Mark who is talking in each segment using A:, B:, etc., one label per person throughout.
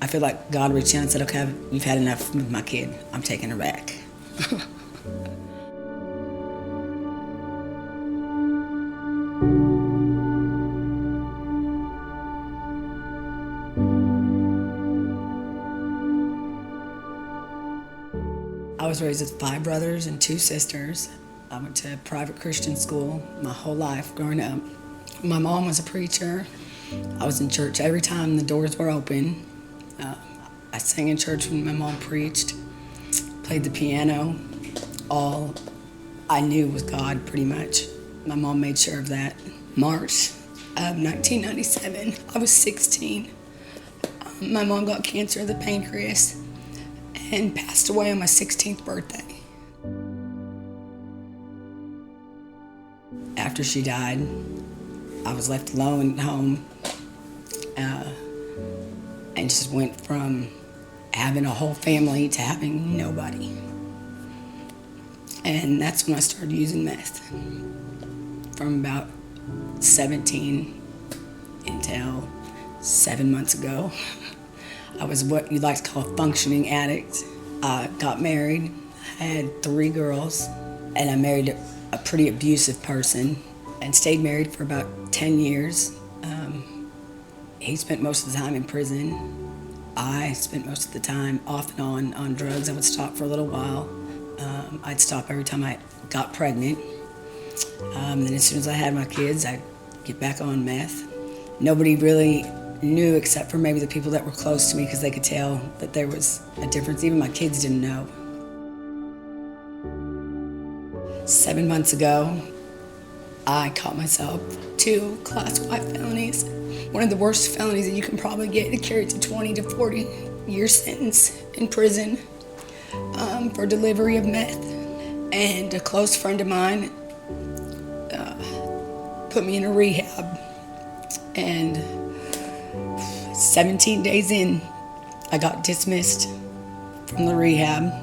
A: I feel like God reached out and said, okay, you've had enough with my kid. I'm taking her back. I was raised with 5 brothers and 2 sisters. I went to private Christian school my whole life growing up. My mom was a preacher. I was in church every time the doors were open. I sang in church when my mom preached, played the piano. All I knew was God, pretty much. My mom made sure of that. March of 1997, I was 16. My mom got cancer of the pancreas and passed away on my 16th birthday. After she died, I was left alone at home and just went from having a whole family to having nobody. And that's when I started using meth. From about 17 until 7 months ago. I was what you'd like to call a functioning addict. I got married, had 3 girls, and I married a pretty abusive person and stayed married for about 10 years. He spent most of the time in prison. I spent most of the time off and on drugs. I would stop for a little while. I'd stop every time I got pregnant. Then as soon as I had my kids, I'd get back on meth. Nobody really knew except for maybe the people that were close to me because they could tell that there was a difference. Even my kids didn't know. 7 months ago, I caught myself 2 Class Y felonies. One of the worst felonies that you can probably get. It carries a 20 to 40 year sentence in prison for delivery of meth. And a close friend of mine put me in a rehab. And 17 days in, I got dismissed from the rehab.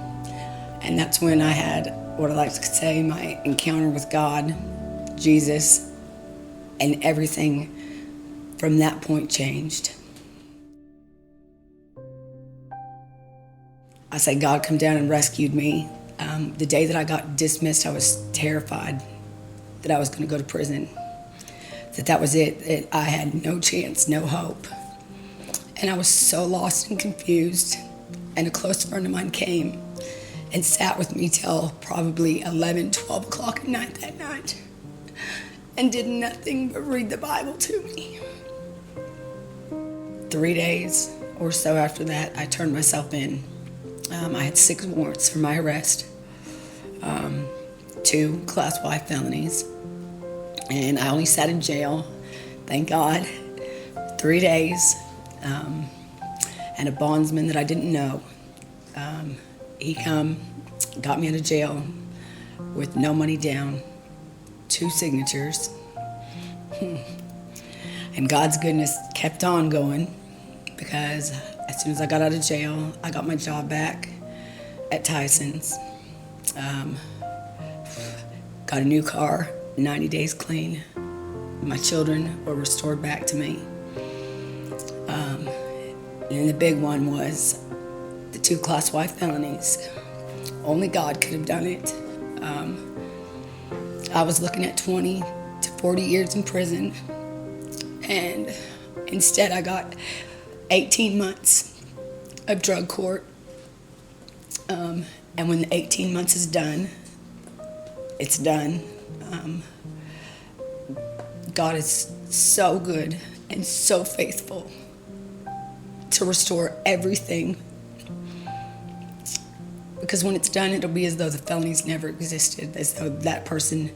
A: And that's when I had what I like to say, my encounter with God, Jesus, and everything from that point changed. I say God come down and rescued me. The day that I got dismissed, I was terrified that I was going to go to prison, that was it, that I had no chance, no hope. And I was so lost and confused. And a close friend of mine came and sat with me till probably 11, 12 o'clock at night that night and did nothing but read the Bible to me. 3 days or so after that, I turned myself in. I had 6 warrants for my arrest, 2 Class Y felonies, and I only sat in jail, thank God, 3 days. And a bondsman that I didn't know, he come, got me out of jail with no money down, 2 signatures. And God's goodness kept on going, because as soon as I got out of jail, I got my job back at Tyson's. Got a new car, 90 days clean. My children were restored back to me. And the big one was the 2 Class Y felonies. Only God could have done it. I was looking at 20 to 40 years in prison, and instead I got 18 months of drug court. And when the 18 months is done, it's done. God is so good and so faithful to restore everything. Because when it's done, it'll be as though the felonies never existed, as though that person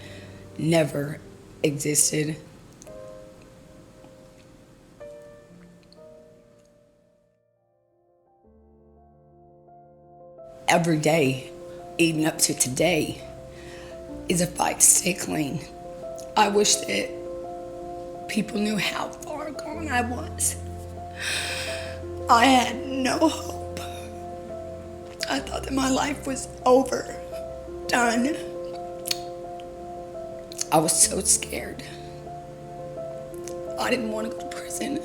A: never existed. Every day, even up to today, is a fight to stay clean. I wish that people knew how far gone I was. I had no hope. I thought that my life was over, done. I was so scared. I didn't want to go to prison.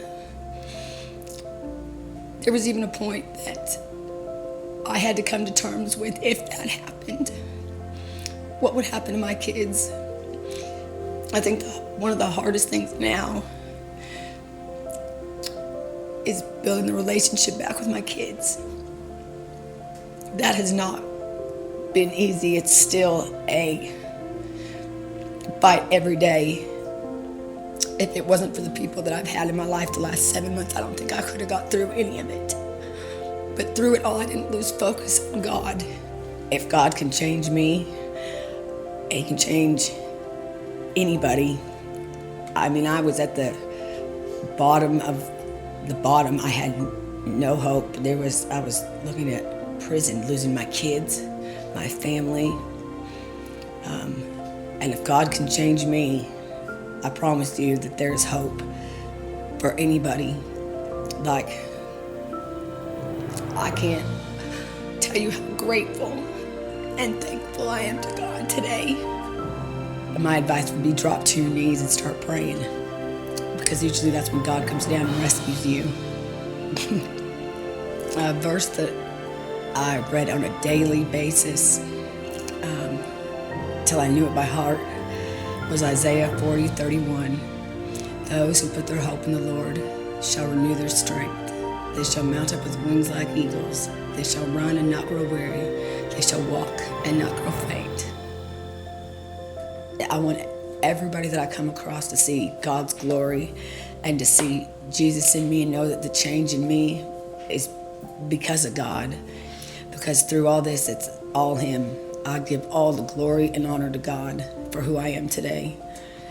A: There was even a point that I had to come to terms with, if that happened, what would happen to my kids. I think one of the hardest things now is building the relationship back with my kids. That has not been easy. It's still a fight every day. If it wasn't for the people that I've had in my life the last 7 months, I don't think I could have got through any of it. But through it all, I didn't lose focus on God. If God can change me, He can change anybody. I mean, I was at the bottom of the bottom. I had no hope. I was looking at prison, losing my kids, my family. And if God can change me, I promise you that there's hope for anybody. Like, I can't tell you how grateful and thankful I am to God today. My advice would be drop to your knees and start praying, because usually that's when God comes down and rescues you. A verse that I read on a daily basis till I knew it by heart was Isaiah 40:31. Those who put their hope in the Lord shall renew their strength. They shall mount up with wings like eagles. They shall run and not grow weary. They shall walk and not grow faint. I want everybody that I come across to see God's glory and to see Jesus in me, and know that the change in me is because of God. Because through all this, it's all Him. I give all the glory and honor to God for who I am today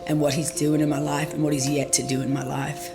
A: and what He's doing in my life and what He's yet to do in my life.